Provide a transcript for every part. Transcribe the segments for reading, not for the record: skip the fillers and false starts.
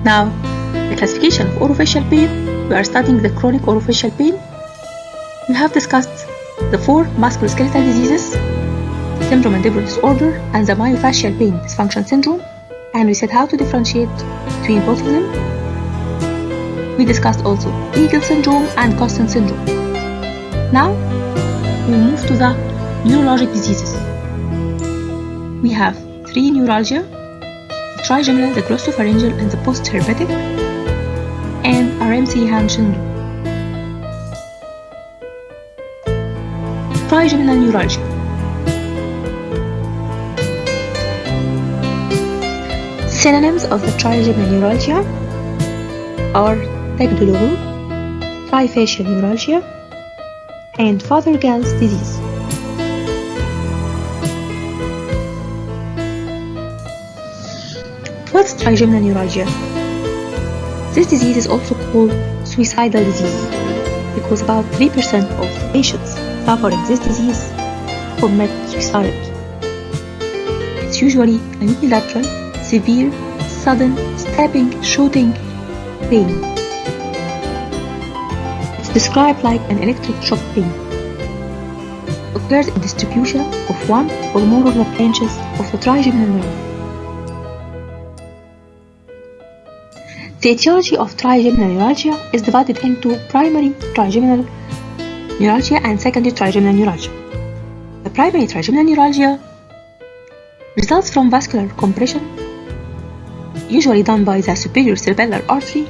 Now, the classification of orofacial pain. We are studying the chronic orofacial pain. We have discussed the 4 musculoskeletal diseases, temporomandibular disorder, and the myofascial pain dysfunction syndrome, and we said how to differentiate between both of them. We discussed also Eagle syndrome and Costin syndrome. Now, we move to the neurologic diseases. We have 3 neuralgia: the trigeminal, the glossopharyngeal, and the post-herpetic, and RMC-Ham syndrome. Trigeminal neuralgia. Synonyms of the trigeminal neuralgia are tête douloureuse, trifacial neuralgia, and Fothergill's disease. What's trigeminal neuralgia? This disease is also called suicidal disease because about 3% of patients suffering this disease commit suicide. It's usually a unilateral, severe, sudden, stabbing, shooting pain. It's described like an electric shock pain. It occurs in distribution of one or more of the branches of the trigeminal nerve. The etiology of trigeminal neuralgia is divided into primary trigeminal neuralgia and secondary trigeminal neuralgia. The primary trigeminal neuralgia results from vascular compression, usually done by the superior cerebellar artery,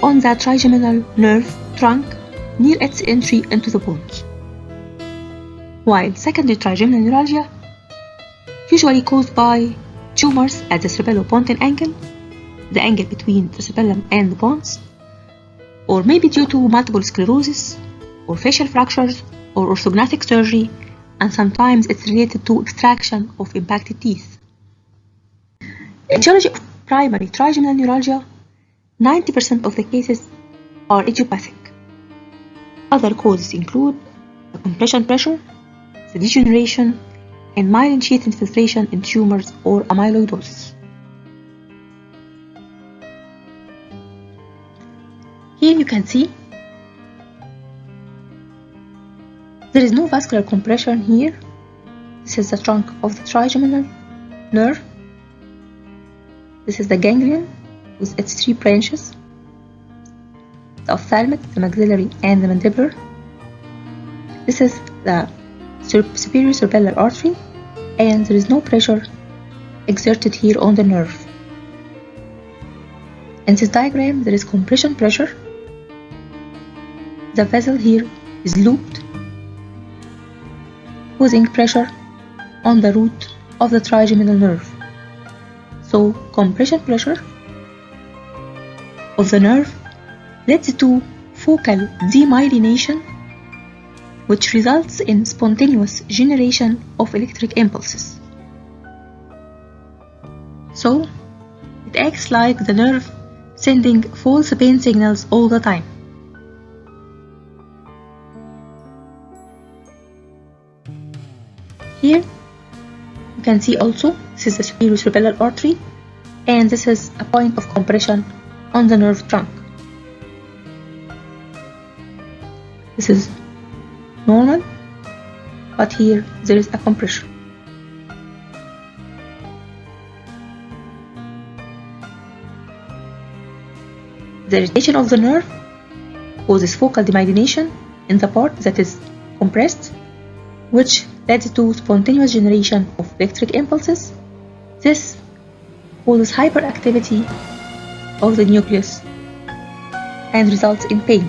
on the trigeminal nerve trunk near its entry into the bones. While secondary trigeminal neuralgia, usually caused by tumors at the cerebellopontine angle, the angle between the cerebellum and the bones, or maybe due to multiple sclerosis, or facial fractures, or orthognathic surgery, and sometimes it's related to extraction of impacted teeth. Etiology of primary trigeminal neuralgia, 90% of the cases are idiopathic. Other causes include the compression pressure, the degeneration, and myelin sheath infiltration in tumors or amyloidosis. Here you can see there is no vascular compression here. This is the trunk of the trigeminal nerve. This is the ganglion with its 3 branches: the ophthalmic, the maxillary, and the mandibular. This is the superior cerebellar artery, and there is no pressure exerted here on the nerve. In this diagram, there is compression pressure. The vessel here is looped, causing pressure on the root of the trigeminal nerve. So, compression pressure of the nerve leads to focal demyelination, which results in spontaneous generation of electric impulses. So, it acts like the nerve sending false pain signals all the time. Here you can see also this is the superior cerebellar artery, and this is a point of compression on the nerve trunk. This is normal, but here there is a compression. The irritation of the nerve causes focal demyelination in the part that is compressed, which leads to spontaneous generation of electric impulses. This causes hyperactivity of the nucleus and results in pain.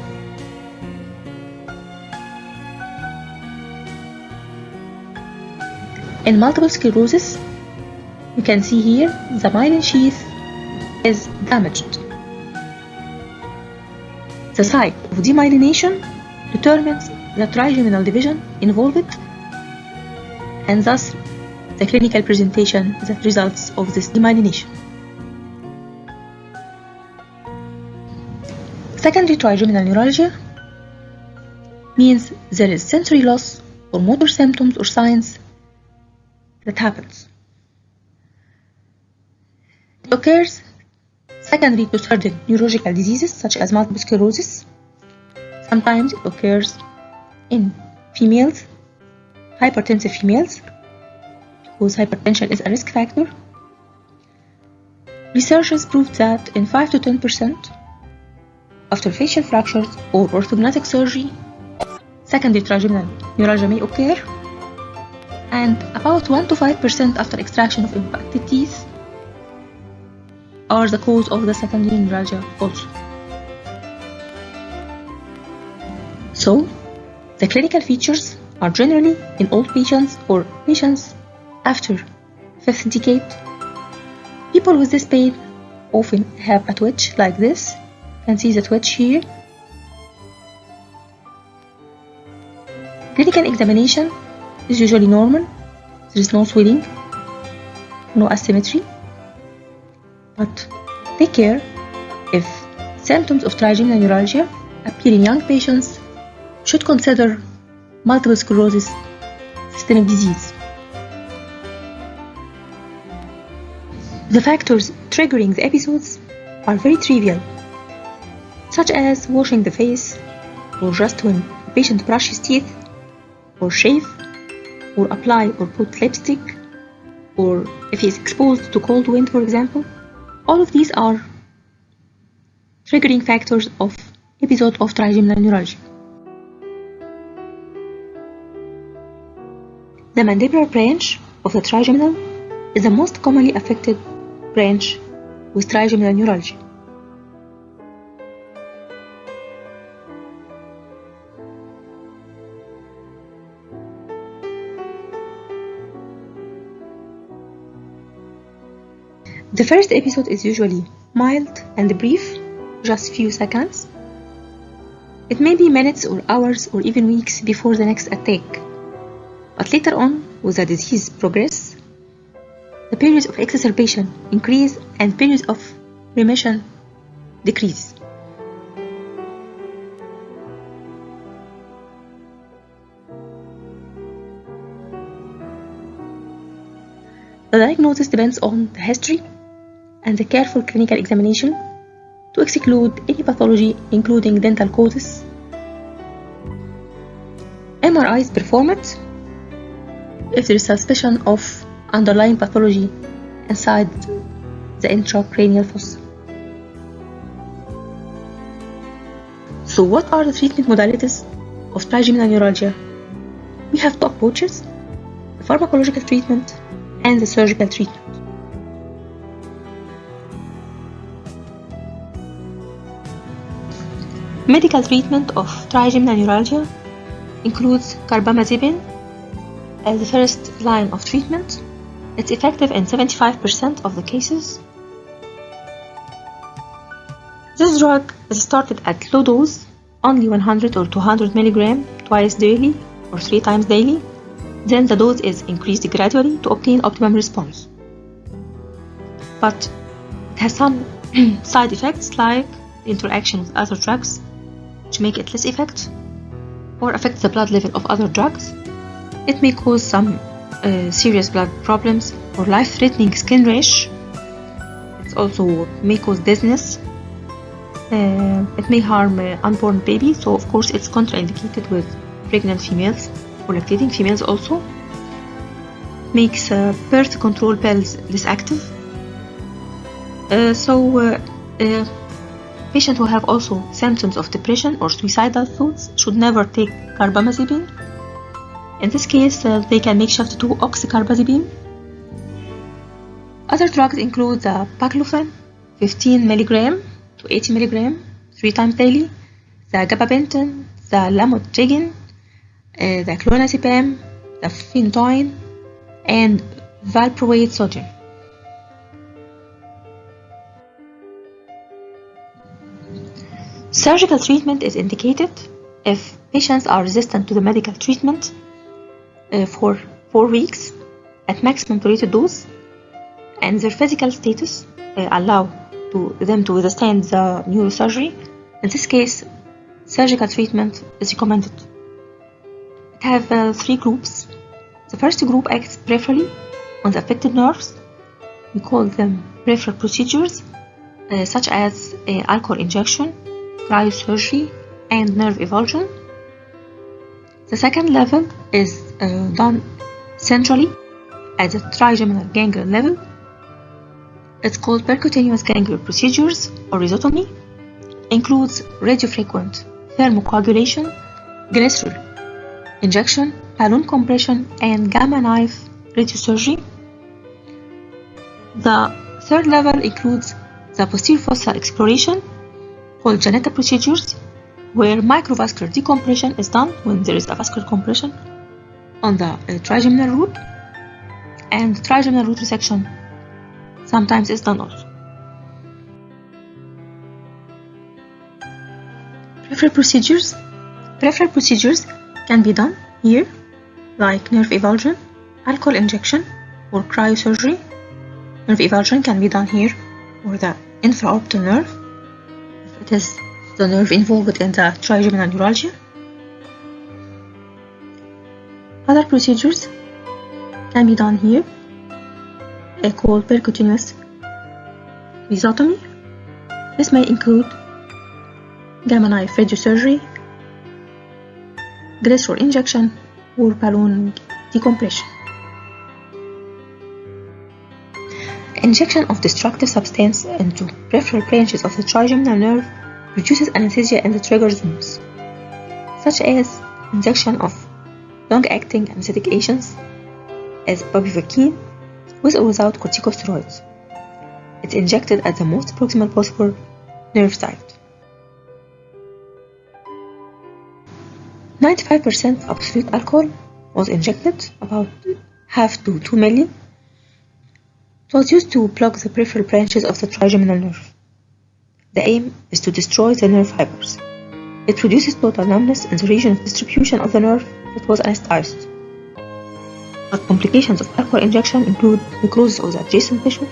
In multiple sclerosis, you can see here the myelin sheath is damaged. The site of demyelination determines the trigeminal division involved, and thus the clinical presentation that results of this demyelination. Secondary trigeminal neuralgia means there is sensory loss or motor symptoms or signs that happens. It occurs secondary to certain neurological diseases such as multiple sclerosis. Sometimes it occurs in females, hypertensive females, because hypertension is a risk factor. Researchers proved that in 5 to 10% after facial fractures or orthodontic surgery, secondary trigeminal neuralgia may occur, and about 1 to 5% after extraction of impacted teeth are the cause of the secondary neuralgia also. So, the clinical features are generally in old patients or patients after 5th decade. People with this pain often have a twitch like this. You can see the twitch here. Clinical examination is usually normal. There is no swelling, no asymmetry. But take care if symptoms of trigeminal neuralgia appear in young patients, should consider multiple sclerosis systemic disease. The factors triggering the episodes are very trivial, such as washing the face, or just when the patient brushes teeth, or shave, or apply or put lipstick, or if he is exposed to cold wind, for example. All of these are triggering factors of episode of trigeminal neuralgia. The mandibular branch of the trigeminal is the most commonly affected branch with trigeminal neuralgia. The first episode is usually mild and brief, just few seconds. It may be minutes or hours or even weeks before the next attack. But later on, with the disease progress, the periods of exacerbation increase and periods of remission decrease. The diagnosis depends on the history and the careful clinical examination to exclude any pathology, including dental causes. MRI is performed if there is suspicion of underlying pathology inside the intracranial fossa. So what are the treatment modalities of trigeminal neuralgia? We have two approaches: the pharmacological treatment and the surgical treatment. Medical treatment of trigeminal neuralgia includes carbamazepine as the first line of treatment. It's effective in 75% of the cases. This drug is started at low dose, only 100 or 200 mg twice daily or 3 times daily. Then the dose is increased gradually to obtain optimum response. But it has some side effects like the interaction with other drugs, which make it less effective or affect the blood level of other drugs. It may cause some serious blood problems or life-threatening skin rash. It also may cause dizziness. It may harm unborn babies, so of course it's contraindicated with pregnant females or lactating females also. Makes birth control pills less active. Patients who have also symptoms of depression or suicidal thoughts should never take carbamazepine. In this case, they can make shift to oxcarbazepine. Other drugs include the baclofen, 15 mg to 80 mg, 3 times daily, the gabapentin, the lamotrigine, the clonazepam, the phenytoin, and valproate sodium. Surgical treatment is indicated if patients are resistant to the medical treatment for 4 weeks at maximum tolerated dose, and their physical status allow them to withstand the neurosurgery. In this case, surgical treatment is recommended. It has 3 groups. The first group acts peripherally on the affected nerves. We call them peripheral procedures. such as alcohol injection, cryosurgery, and nerve avulsion. The second level is done centrally at the trigeminal ganglion level. It's called percutaneous ganglion procedures or rhizotomy. Includes radiofrequent thermocoagulation, glycerol injection, balloon compression, and gamma knife radiosurgery. The third level includes the posterior fossa exploration, called Janetta procedures, where microvascular decompression is done when there is a vascular compression on the trigeminal root, and trigeminal root resection sometimes is done also. Peripheral procedures can be done here, like nerve avulsion, alcohol injection, or cryosurgery. Nerve avulsion can be done here for the infraorbital nerve, if it is the nerve involved in the trigeminal neuralgia. Other procedures can be done here, called percutaneous rhizotomy. This may include gamma knife radiosurgery, glycerol injection, or balloon decompression. Injection of destructive substance into peripheral branches of the trigeminal nerve reduces anesthesia in the trigger zones, such as injection of long-acting anesthetic agents as bupivacaine with or without corticosteroids. It's injected at the most proximal possible nerve site. 95% absolute alcohol was injected, about half to 2 million. It was used to block the peripheral branches of the trigeminal nerve. The aim is to destroy the nerve fibers. It produces total numbness in the region of distribution of the nerve that was anesthetized. But complications of alcohol injection include necrosis of the adjacent tissue,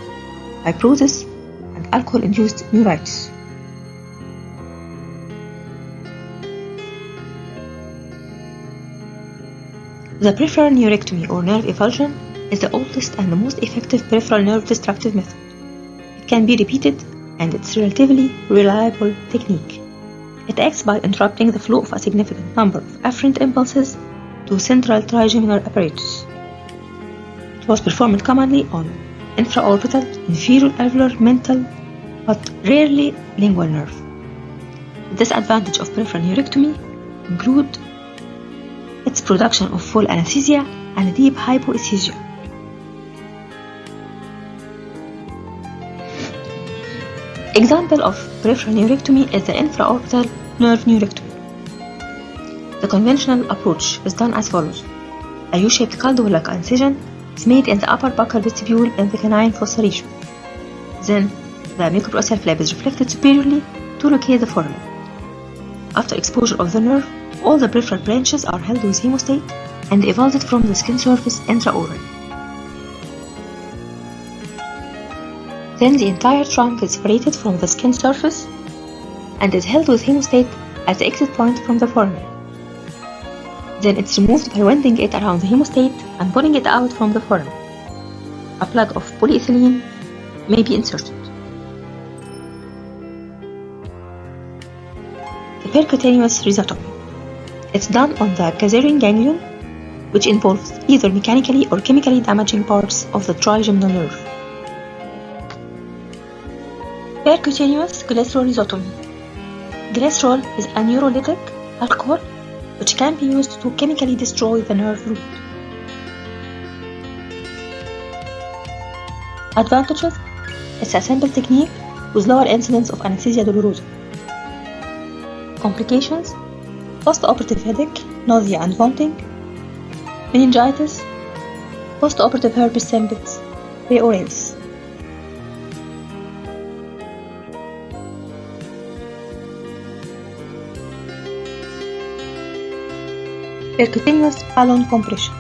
fibrosis, and alcohol-induced neuritis. The peripheral neurectomy or nerve avulsion is the oldest and the most effective peripheral nerve destructive method. It can be repeated, and it's a relatively reliable technique. It acts by interrupting the flow of a significant number of afferent impulses to central trigeminal apparatus. It was performed commonly on infraorbital, inferior alveolar, mental, but rarely lingual nerve. The disadvantage of peripheral neurectomy include its production of full anesthesia and deep hypoesthesia. Example of peripheral neurectomy is the infraorbital nerve neurectomy. The conventional approach is done as follows. A U-shaped calderon-like incision is made in the upper buccal vestibule in the canine fossa region. Then, the mucopurulosal flap is reflected superiorly to locate the foramen. After exposure of the nerve, all the peripheral branches are held with hemostat and evulsed from the skin surface intraorally. Then the entire trunk is separated from the skin surface and is held with hemostat at the exit point from the foramen. Then it's removed by winding it around the hemostat and pulling it out from the foramen. A plug of polyethylene may be inserted. The percutaneous rhizotomy. It's done on the Gazerian ganglion, which involves either mechanically or chemically damaging parts of the trigeminal nerve. Percutaneous glycerol rhizotomy. Glycerol is a neurolytic alcohol which can be used to chemically destroy the nerve root. Advantages: it's a simple technique with lower incidence of anesthesia dolorosa. Complications: post-operative headache, nausea and vomiting, meningitis, post-operative herpes simplex, reoralis. Percutaneous balloon compression.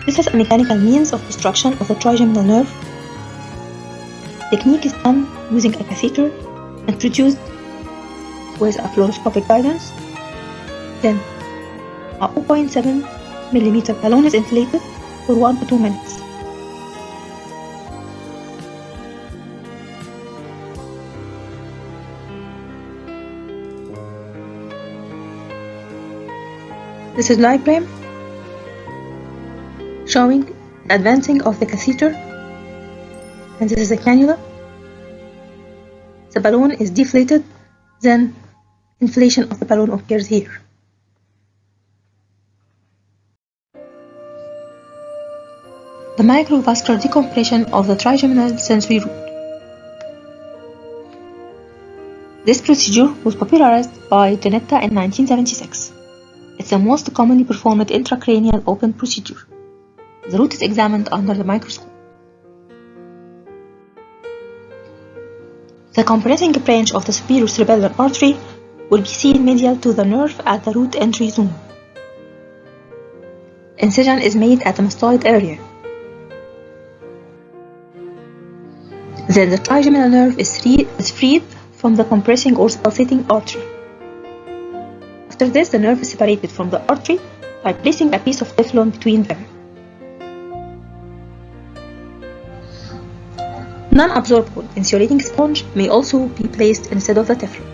This is a mechanical means of destruction of the trigeminal nerve. Technique is done using a catheter introduced with a fluoroscopic guidance. Then, a 0.7 mm balloon is inflated for 1 to 2 minutes. This is diagram showing the advancing of the catheter, and this is a cannula. The balloon is deflated, then inflation of the balloon occurs here. The microvascular decompression of the trigeminal sensory root. This procedure was popularized by Janetta in 1976. It's the most commonly performed intracranial open procedure. The root is examined under the microscope. The compressing branch of the superior cerebellar artery will be seen medial to the nerve at the root entry zone. Incision is made at the mastoid area. Then the trigeminal nerve is freed from the compressing or pulsating artery. After this, the nerve is separated from the artery by placing a piece of Teflon between them. Non-absorbable insulating sponge may also be placed instead of the Teflon.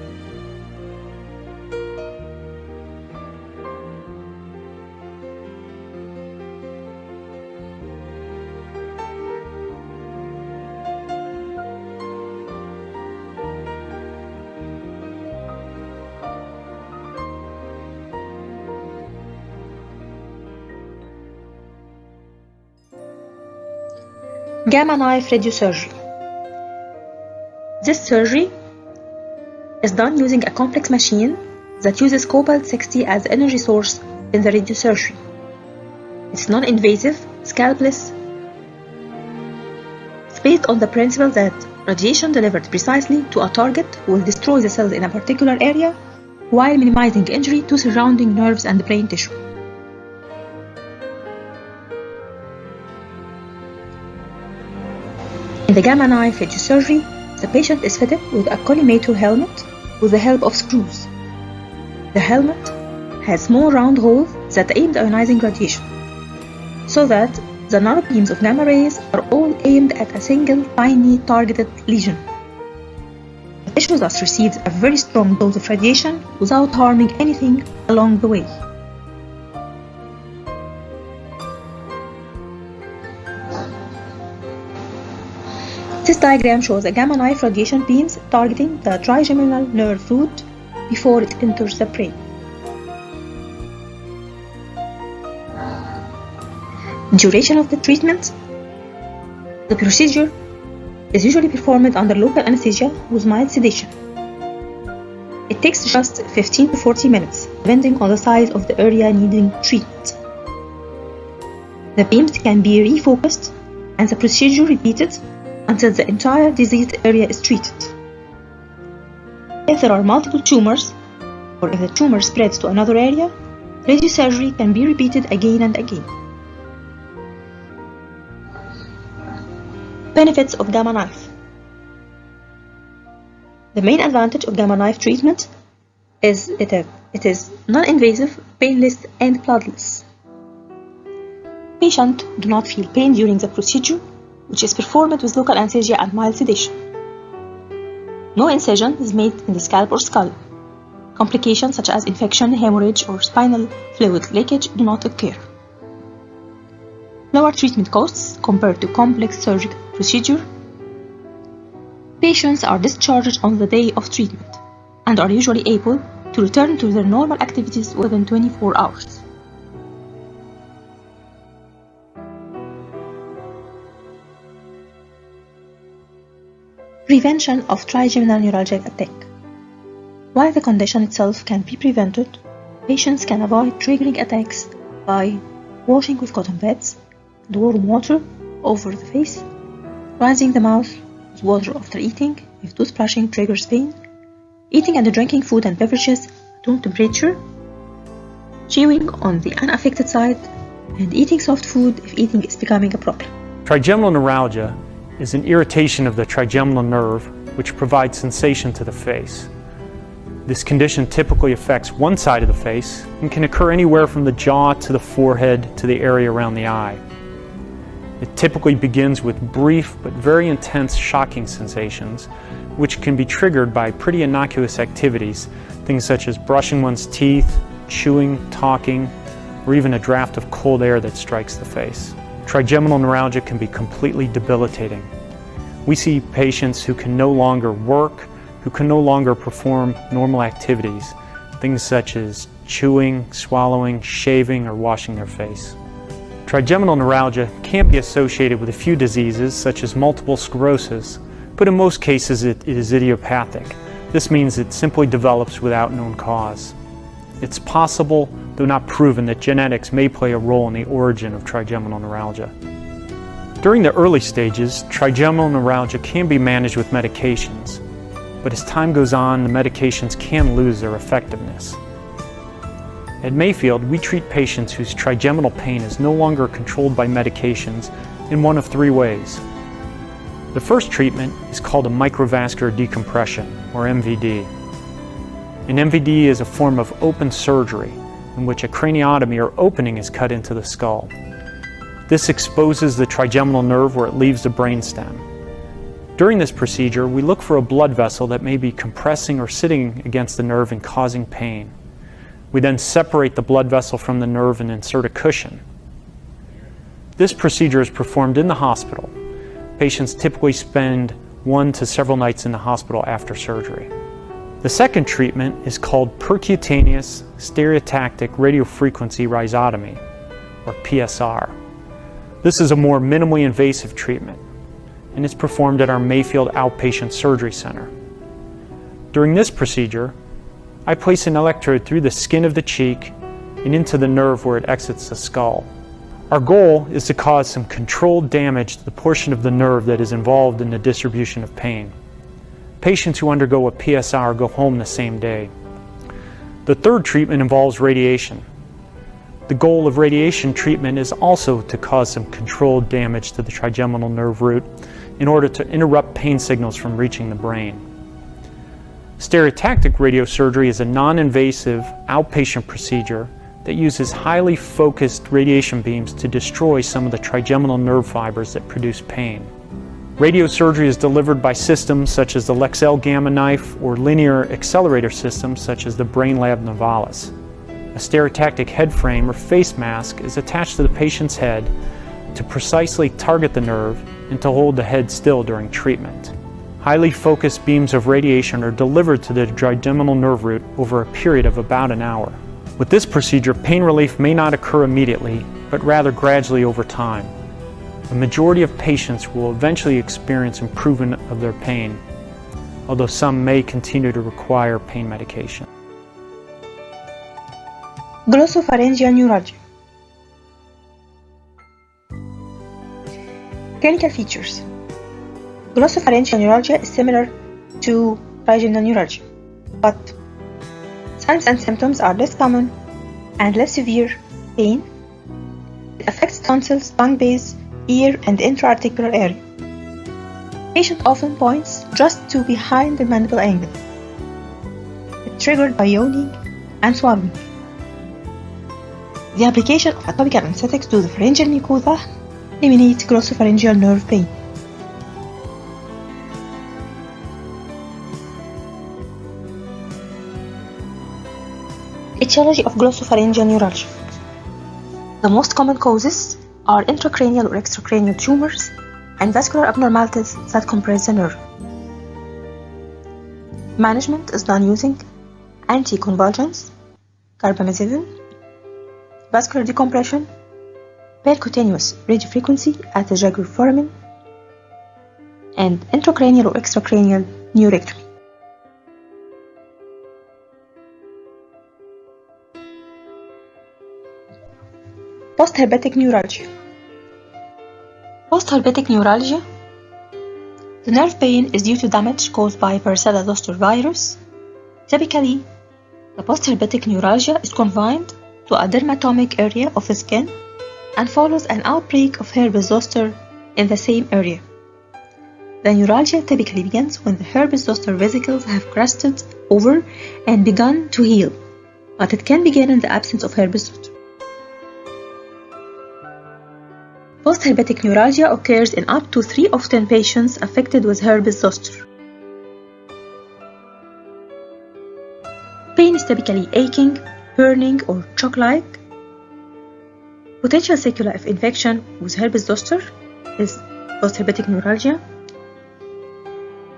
Gamma knife radiosurgery. This surgery is done using a complex machine that uses cobalt-60 as the energy source in the radiosurgery. It's non-invasive, scalpless. It's based on the principle that radiation delivered precisely to a target will destroy the cells in a particular area while minimizing injury to surrounding nerves and brain tissue. In the gamma knife radiosurgery, the patient is fitted with a collimator helmet with the help of screws. The helmet has small round holes that aim the ionizing radiation, so that the narrow beams of gamma rays are all aimed at a single tiny targeted lesion. The tissue thus receives a very strong dose of radiation without harming anything along the way. This diagram shows a gamma knife radiation beams targeting the trigeminal nerve root before it enters the brain. Duration of the treatment. The procedure is usually performed under local anesthesia with mild sedation. It takes just 15 to 40 minutes, depending on the size of the area needing treatment. The beams can be refocused and the procedure repeated until the entire diseased area is treated. If there are multiple tumors, or if the tumor spreads to another area, radiosurgery can be repeated again and again. Benefits of gamma knife. The main advantage of gamma knife treatment is it is non-invasive, painless, and bloodless. Patients do not feel pain during the procedure, which is performed with local anesthesia and mild sedation. No incision is made in the scalp or skull. Complications such as infection, hemorrhage, or spinal fluid leakage do not occur. Lower treatment costs compared to complex surgical procedure. Patients are discharged on the day of treatment and are usually able to return to their normal activities within 24 hours. Prevention of trigeminal neuralgic attack. While the condition itself can be prevented, patients can avoid triggering attacks by washing with cotton pads and warm water over the face, rinsing the mouth with water after eating if toothbrushing triggers pain, eating and drinking food and beverages at room temperature, chewing on the unaffected side, and eating soft food if eating is becoming a problem. Trigeminal neuralgia is an irritation of the trigeminal nerve which provides sensation to the face. This condition typically affects one side of the face and can occur anywhere from the jaw to the forehead to the area around the eye. It typically begins with brief but very intense shocking sensations which can be triggered by pretty innocuous activities, things such as brushing one's teeth, chewing, talking, or even a draft of cold air that strikes the face. Trigeminal neuralgia can be completely debilitating. We see patients who can no longer work, who can no longer perform normal activities, things such as chewing, swallowing, shaving, or washing their face. Trigeminal neuralgia can be associated with a few diseases such as multiple sclerosis, but in most cases it is idiopathic. This means it simply develops without known cause. It's possible, though not proven, that genetics may play a role in the origin of trigeminal neuralgia. During the early stages, trigeminal neuralgia can be managed with medications, but as time goes on, the medications can lose their effectiveness. At Mayfield, we treat patients whose trigeminal pain is no longer controlled by medications in one of three ways. The first treatment is called a microvascular decompression, or MVD. An MVD is a form of open surgery in which a craniotomy or opening is cut into the skull. This exposes the trigeminal nerve where it leaves the brainstem. During this procedure, we look for a blood vessel that may be compressing or sitting against the nerve and causing pain. We then separate the blood vessel from the nerve and insert a cushion. This procedure is performed in the hospital. Patients typically spend 1 to several nights in the hospital after surgery. The second treatment is called percutaneous stereotactic radiofrequency rhizotomy, or PSR. This is a more minimally invasive treatment, and it's performed at our Mayfield Outpatient Surgery Center. During this procedure, I place an electrode through the skin of the cheek and into the nerve where it exits the skull. Our goal is to cause some controlled damage to the portion of the nerve that is involved in the distribution of pain. Patients who undergo a PSR go home the same day. The third treatment involves radiation. The goal of radiation treatment is also to cause some controlled damage to the trigeminal nerve root in order to interrupt pain signals from reaching the brain. Stereotactic radiosurgery is a non-invasive outpatient procedure that uses highly focused radiation beams to destroy some of the trigeminal nerve fibers that produce pain. Radiosurgery is delivered by systems such as the Lexell Gamma Knife or linear accelerator systems such as the BrainLab Novalis. A stereotactic head frame or face mask is attached to the patient's head to precisely target the nerve and to hold the head still during treatment. Highly focused beams of radiation are delivered to the trigeminal nerve root over a period of about an hour. With this procedure, pain relief may not occur immediately, but rather gradually over time. A majority of patients will eventually experience improvement of their pain, although some may continue to require pain medication. Glossopharyngeal neuralgia. Clinical features. Glossopharyngeal neuralgia is similar to trigeminal neuralgia, but signs and symptoms are less common and less severe pain. It affects tonsils, tongue base, ear, and intra-articular area. Patient often points just to behind the mandible angle. It's triggered by yawning and swallowing. The application of a topical anesthetic to the pharyngeal mucosa eliminates glossopharyngeal nerve pain. Etiology of glossopharyngeal neuralgia. The most common causes are intracranial or extracranial tumors and vascular abnormalities that compress the nerve. Management is done using anticonvulsants, carbamazepine, vascular decompression, percutaneous radiofrequency at the jugular foramen, and intracranial or extracranial neurectomy. Postherpetic neuralgia. Postherpetic neuralgia. The nerve pain is due to damage caused by varicella zoster virus. Typically, the postherpetic neuralgia is confined to a dermatomic area of the skin and follows an outbreak of herpes zoster in the same area. The neuralgia typically begins when the herpes zoster vesicles have crusted over and begun to heal, but it can begin in the absence of herpes zoster. Postherpetic neuralgia occurs in up to 3 of 10 patients affected with herpes zoster. Pain is typically aching, burning, or shock-like. Potential sequelae of infection with herpes zoster is postherpetic neuralgia.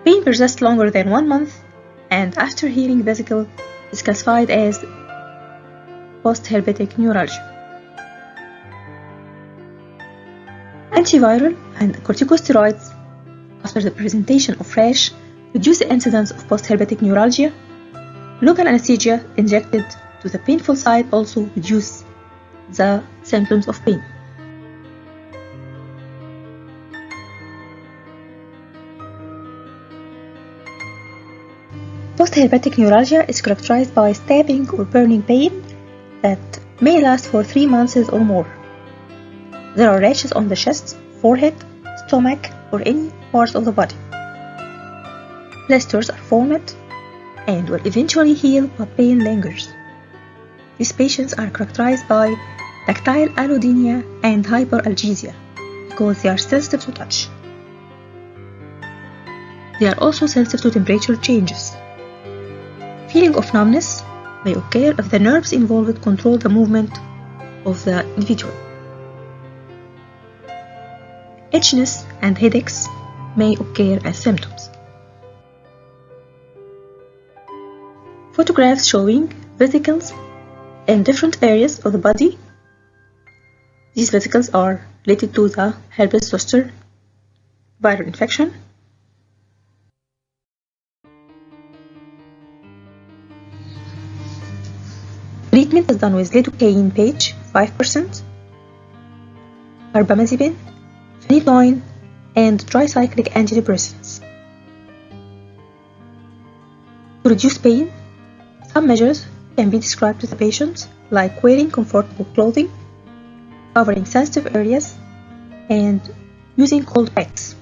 Pain persists longer than 1 month, and after healing vesicle is classified as postherpetic neuralgia. Antiviral and corticosteroids after the presentation of rash reduce the incidence of postherpetic neuralgia. Local anesthesia injected to the painful site also reduce the symptoms of pain. Postherpetic neuralgia is characterized by stabbing or burning pain that may last for 3 months or more. There are rashes on the chest, forehead, stomach, or any parts of the body. Blisters are formed and will eventually heal, but pain lingers. These patients are characterized by tactile allodynia and hyperalgesia because they are sensitive to touch. They are also sensitive to temperature changes. Feeling of numbness may occur if the nerves involved control the movement of the individual. Itchiness and headaches may occur as symptoms. Photographs showing vesicles in different areas of the body. These vesicles are related to the herpes zoster viral infection. Treatment is done with lidocaine patch 5%, carbamazepine, phenytoin, and tricyclic antidepressants. To reduce pain, some measures can be described to the patient, like wearing comfortable clothing, covering sensitive areas, and using cold packs.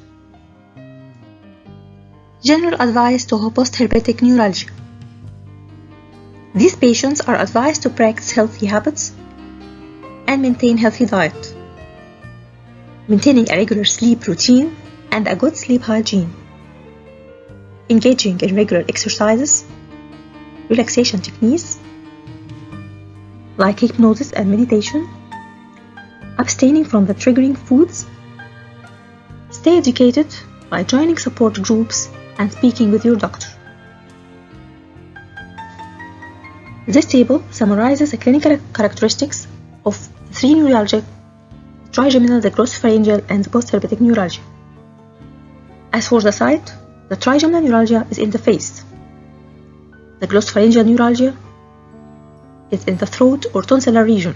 General advice to postherpetic neuralgia. These patients are advised to practice healthy habits and maintain healthy diet, maintaining a regular sleep routine and a good sleep hygiene, engaging in regular exercises, relaxation techniques like hypnosis and meditation, abstaining from the triggering foods, stay educated by joining support groups and speaking with your doctor. This table summarizes the clinical characteristics of the 3 neuralgic: trigeminal, the glossopharyngeal, and the postherpetic neuralgia. As for the site, the trigeminal neuralgia is in the face. The glossopharyngeal neuralgia is in the throat or tonsillar region.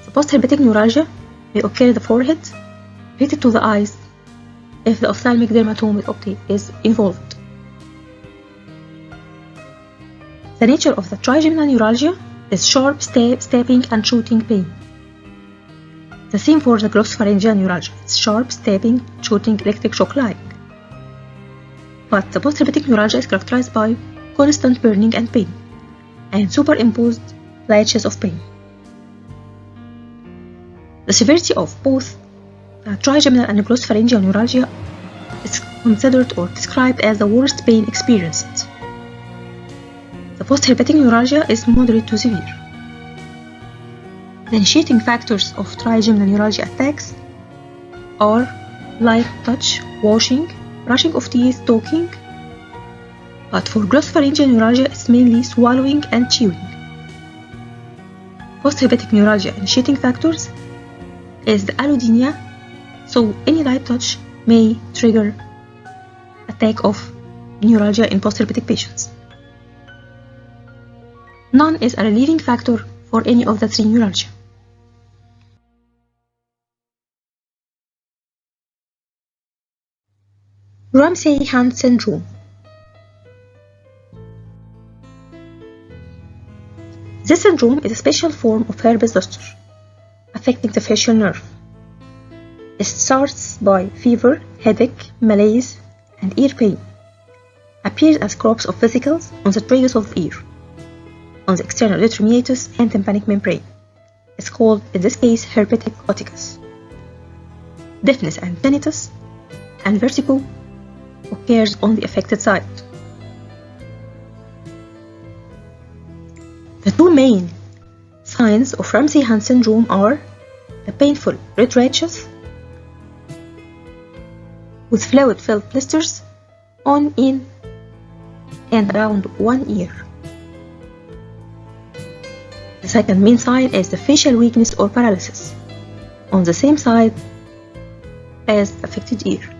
The postherpetic neuralgia may occur in the forehead, related to the eyes, if the ophthalmic dermatome is involved. The nature of the trigeminal neuralgia is sharp stabbing and shooting pain. The same for the glossopharyngeal neuralgia. It's sharp stabbing, shooting, electric shock-like. But the postherpetic neuralgia is characterized by constant burning and pain, and superimposed latches of pain. The severity of both trigeminal and glossopharyngeal neuralgia is considered or described as the worst pain experienced. The postherpetic neuralgia is moderate to severe. The initiating factors of trigeminal neuralgia attacks are light touch, washing, brushing of teeth, talking. But for glossopharyngeal neuralgia, it's mainly swallowing and chewing. Postherpetic neuralgia initiating factors is the allodynia, so any light touch may trigger attack of neuralgia in postherpetic patients. None is a relieving factor for any of the 3 neuralgia. Ramsay-Hunt syndrome. This syndrome is a special form of herpes zoster, affecting the facial nerve. It starts by fever, headache, malaise, and ear pain. Appears as crops of vesicles on the tragus of the ear, on the external erythromeatus and tympanic membrane. It's called, in this case, herpetic oticus. Deafness and tinnitus and vertigo occurs on the affected side. The 2 main signs of Ramsay-Hunt syndrome are the painful red rashes with fluid-filled blisters on, in, and around one ear. The second main sign is the facial weakness or paralysis on the same side as the affected ear.